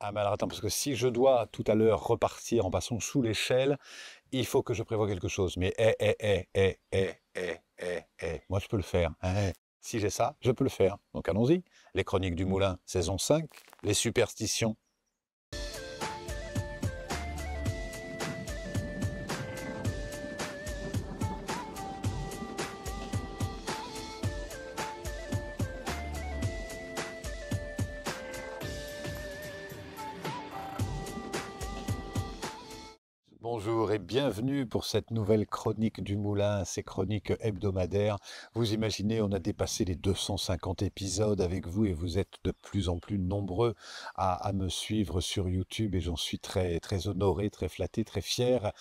Ah mais alors attends, parce que si je dois tout à l'heure repartir en passant sous l'échelle, il faut que je prévoie quelque chose. Mais moi je peux le faire. Si j'ai ça, je peux le faire. Donc allons-y. Les Chroniques du Moulin, saison 5, les superstitions. Bonjour et bienvenue pour cette nouvelle chronique du Moulin, ces chroniques hebdomadaires. Vous imaginez, on a dépassé les 250 épisodes avec vous et vous êtes de plus en plus nombreux à me suivre sur YouTube et j'en suis très, très honoré, très flatté, très fier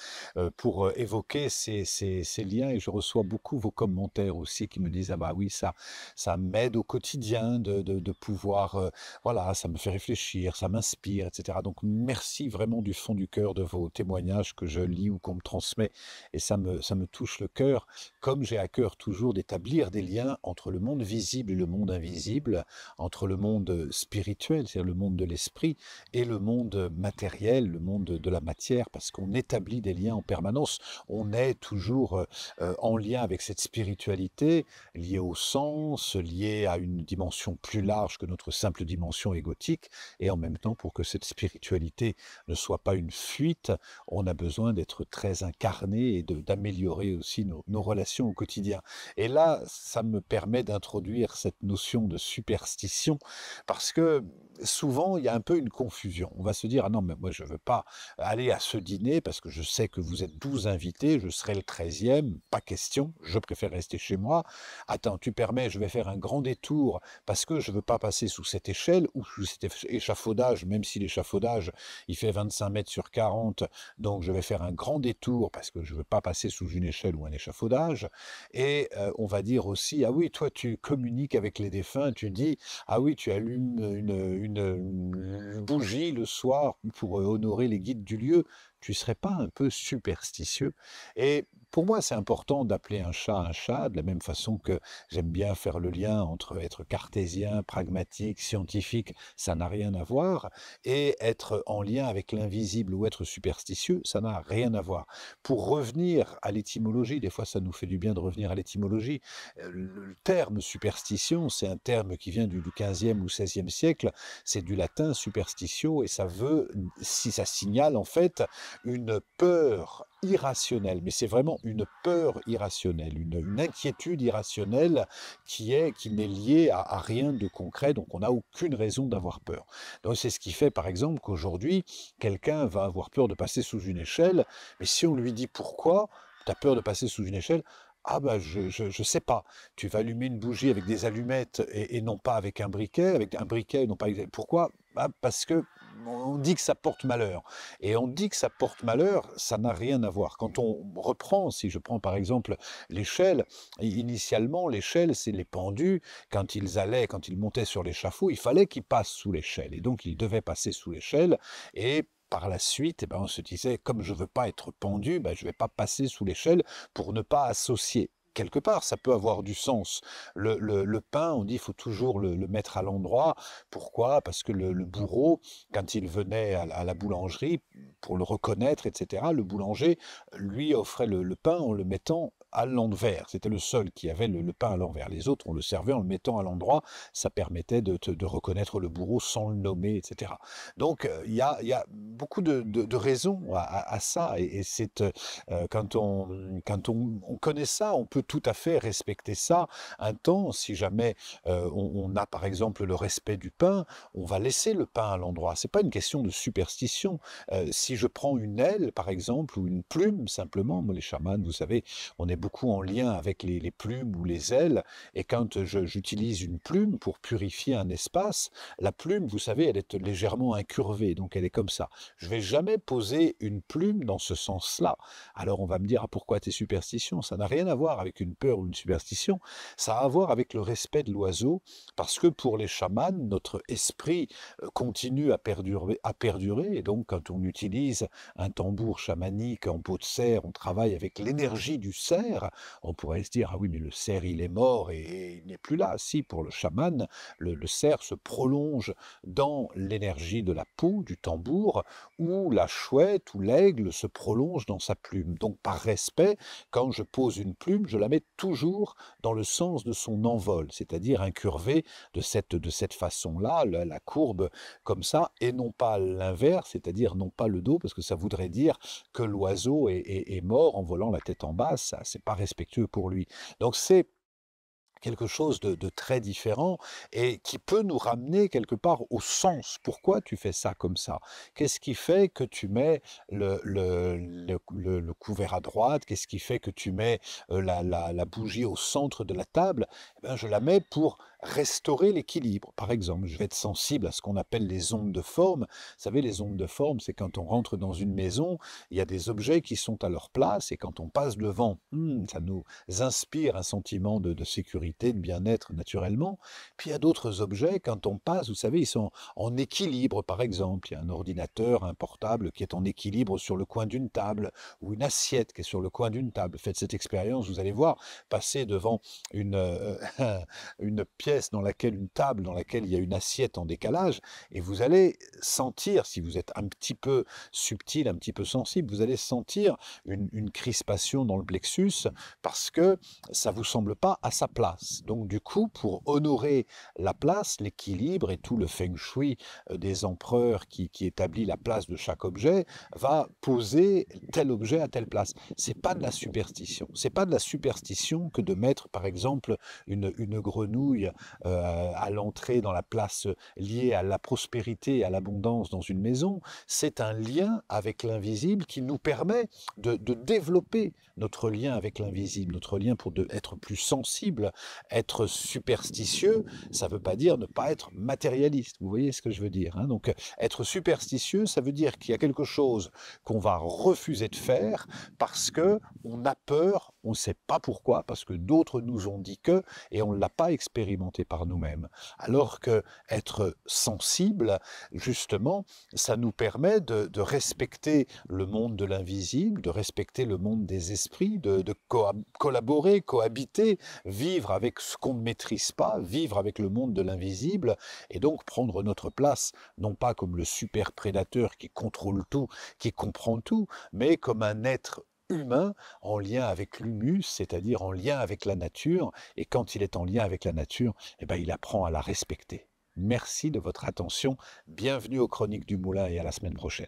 pour évoquer ces liens et je reçois beaucoup vos commentaires aussi qui me disent ah bah oui ça m'aide au quotidien de pouvoir voilà, ça me fait réfléchir, ça m'inspire, etc. Donc merci vraiment du fond du cœur de vos témoignages que je lis ou qu'on me transmet, et ça me touche le cœur, comme j'ai à cœur toujours d'établir des liens entre le monde visible et le monde invisible, entre le monde spirituel, c'est-à-dire le monde de l'esprit, et le monde matériel, le monde de la matière, parce qu'on établit des liens en permanence, on est toujours en lien avec cette spiritualité, liée au sens, liée à une dimension plus large que notre simple dimension égotique, et en même temps, pour que cette spiritualité ne soit pas une fuite, on a besoin d'être très incarné et d'améliorer aussi nos relations au quotidien. Et là, ça me permet d'introduire cette notion de superstition, parce que souvent, il y a un peu une confusion. On va se dire, ah non, mais moi, je ne veux pas aller à ce dîner, parce que je sais que vous êtes 12 invités, je serai le 13e, pas question, je préfère rester chez moi. Attends, tu permets, je vais faire un grand détour, parce que je ne veux pas passer sous cette échelle, ou sous cet échafaudage, même si l'échafaudage, il fait 25 mètres sur 40, donc je vais faire un grand détour parce que je ne veux pas passer sous une échelle ou un échafaudage. Et on va dire aussi, ah oui, toi tu communiques avec les défunts, tu dis, ah oui, tu allumes une bougie le soir pour honorer les guides du lieu. Tu ne serais pas un peu superstitieux? Et pour moi, c'est important d'appeler un chat, de la même façon que j'aime bien faire le lien entre être cartésien, pragmatique, scientifique, ça n'a rien à voir, et être en lien avec l'invisible ou être superstitieux, ça n'a rien à voir. Pour revenir à l'étymologie, des fois ça nous fait du bien de revenir à l'étymologie, le terme superstition, c'est un terme qui vient du 15e ou 16e siècle, c'est du latin superstitio, et ça veut, si ça signale en fait, une peur irrationnelle, mais c'est vraiment une peur irrationnelle, une inquiétude irrationnelle qui n'est liée à rien de concret, donc on n'a aucune raison d'avoir peur. Donc c'est ce qui fait par exemple qu'aujourd'hui, quelqu'un va avoir peur de passer sous une échelle, mais si on lui dit pourquoi, tu as peur de passer sous une échelle, ah bah je sais pas. Tu vas allumer une bougie avec des allumettes et non pas avec un briquet et non pas avec... Pourquoi? Ah, parce que on dit que ça porte malheur. Et on dit que ça porte malheur, ça n'a rien à voir. Quand on reprend, si je prends par exemple l'échelle, initialement l'échelle, c'est les pendus, quand ils montaient sur l'échafaud, il fallait qu'ils passent sous l'échelle. Et donc ils devaient passer sous l'échelle et par la suite, eh ben, on se disait, comme je ne veux pas être pendu, ben, je ne vais pas passer sous l'échelle pour ne pas associer. Quelque part, ça peut avoir du sens. Le pain, on dit, il faut toujours le mettre à l'endroit. Pourquoi? Parce que le bourreau, quand il venait à la boulangerie, pour le reconnaître, etc., le boulanger lui offrait le pain en le mettant à l'envers. C'était le seul qui avait le pain à l'envers. Les autres, on le servait en le mettant à l'endroit. Ça permettait de reconnaître le bourreau sans le nommer, etc. Donc, y a beaucoup de raisons à ça. Et c'est quand on connaît ça, on peut tout à fait respecter ça un temps. Si jamais on a, par exemple, le respect du pain, on va laisser le pain à l'endroit. C'est pas une question de superstition. Si je prends une aile, par exemple, ou une plume, simplement, moi, les chamans, vous savez, on est beaucoup en lien avec les plumes ou les ailes, et quand j'utilise une plume pour purifier un espace, la plume, vous savez, elle est légèrement incurvée, donc elle est comme ça. Je vais jamais poser une plume dans ce sens-là. Alors on va me dire, ah, pourquoi tes superstitions? Ça n'a rien à voir avec une peur ou une superstition, ça a à voir avec le respect de l'oiseau, parce que pour les chamans, notre esprit continue à perdurer, et donc quand on utilise un tambour chamanique en peau de cerf, on travaille avec l'énergie du cerf, cerf. On pourrait se dire, ah oui, mais le cerf, il est mort et il n'est plus là. Si, pour le chaman, le cerf se prolonge dans l'énergie de la peau, du tambour, ou la chouette ou l'aigle se prolonge dans sa plume. Donc, par respect, quand je pose une plume, je la mets toujours dans le sens de son envol, c'est-à-dire incurvée de cette façon-là, la courbe comme ça, et non pas l'inverse, c'est-à-dire non pas le dos, parce que ça voudrait dire que l'oiseau est mort en volant la tête en bas, ça, c'est pas respectueux pour lui. Donc c'est quelque chose de très différent et qui peut nous ramener quelque part au sens. Pourquoi tu fais ça comme ça? Qu'est-ce qui fait que tu mets le couvert à droite? Qu'est-ce qui fait que tu mets la bougie au centre de la table? Eh bien, je la mets pour restaurer l'équilibre. Par exemple, je vais être sensible à ce qu'on appelle les ondes de forme. Vous savez, les ondes de forme, c'est quand on rentre dans une maison, il y a des objets qui sont à leur place et quand on passe devant, ça nous inspire un sentiment de sécurité, de bien-être naturellement. Puis il y a d'autres objets, quand on passe, vous savez, ils sont en équilibre, par exemple. Il y a un ordinateur, un portable qui est en équilibre sur le coin d'une table, ou une assiette qui est sur le coin d'une table. Faites cette expérience, vous allez voir, passer devant une, une pièce dans laquelle, une table dans laquelle il y a une assiette en décalage, et vous allez sentir, si vous êtes un petit peu subtil, un petit peu sensible, vous allez sentir une crispation dans le plexus, parce que ça vous semble pas à sa place. Donc du coup, pour honorer la place, l'équilibre et tout le feng shui des empereurs qui établit la place de chaque objet, va poser tel objet à telle place. C'est pas de la superstition. C'est pas de la superstition que de mettre, par exemple, une grenouille à l'entrée dans la place liée à la prospérité et à l'abondance dans une maison. C'est un lien avec l'invisible qui nous permet de développer notre lien avec l'invisible, notre lien pour être plus sensible, être superstitieux, ça ne veut pas dire ne pas être matérialiste. Vous voyez ce que je veux dire, hein? Donc, être superstitieux, ça veut dire qu'il y a quelque chose qu'on va refuser de faire parce que on a peur, on ne sait pas pourquoi, parce que d'autres nous ont dit que, et on ne l'a pas expérimenté par nous-mêmes. Alors que être sensible, justement, ça nous permet de respecter le monde de l'invisible, de respecter le monde des esprits, de collaborer, cohabiter, vivre avec ce qu'on ne maîtrise pas, vivre avec le monde de l'invisible, et donc prendre notre place, non pas comme le super prédateur qui contrôle tout, qui comprend tout, mais comme un être humain en lien avec l'humus, c'est-à-dire en lien avec la nature, et quand il est en lien avec la nature, eh ben, il apprend à la respecter. Merci de votre attention, bienvenue aux Chroniques du Moulin et à la semaine prochaine.